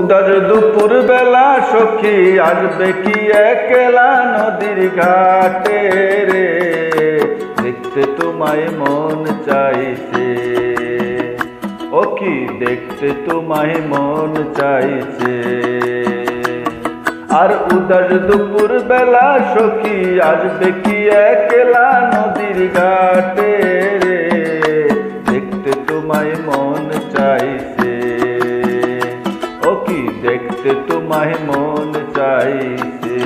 উদাস দুপুর বেলা সখী আসবে কি একলা নদীর ঘাটে রে, দেখতে তোমায় মন চাইছে, ও কি দেখতে তোমায় মন চাইছে। আর উদাস দুপুর বেলা সখী আসবে কি একলা নদীর ঘাটে রে, দেখতে তোমায় মন চাইছে, ও কি দেখতে তোমায় মন চাইছে।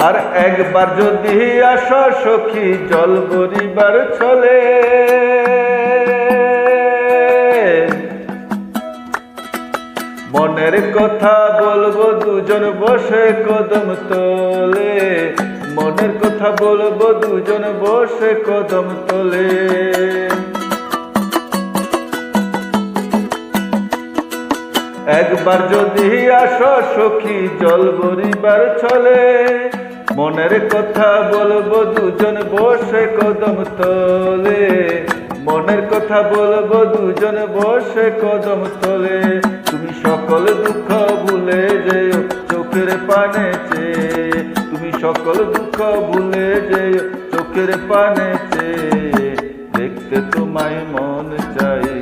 আর একবার যদি আসো সখী জল গরিবার ছলে, মনের কথা বলবো দুজন বসে কদম তোলে, মনের কথা বলবো দুজন বসে কদম তোলে। একবার যদি আসো সখী জল গরিবার ছলে, মনের কথা বলবো দুজন বসে কদম তোলে, মনের কথা বলবো দুজন বসে কদম তোলে। তুমি সকল দুঃখ ভুলে যেও চোখের পানে চেয়ে, তুমি সকল দুঃখ ভুলে যেও চোখের পানে চেয়ে, দেখতে তোমায় মন চাই।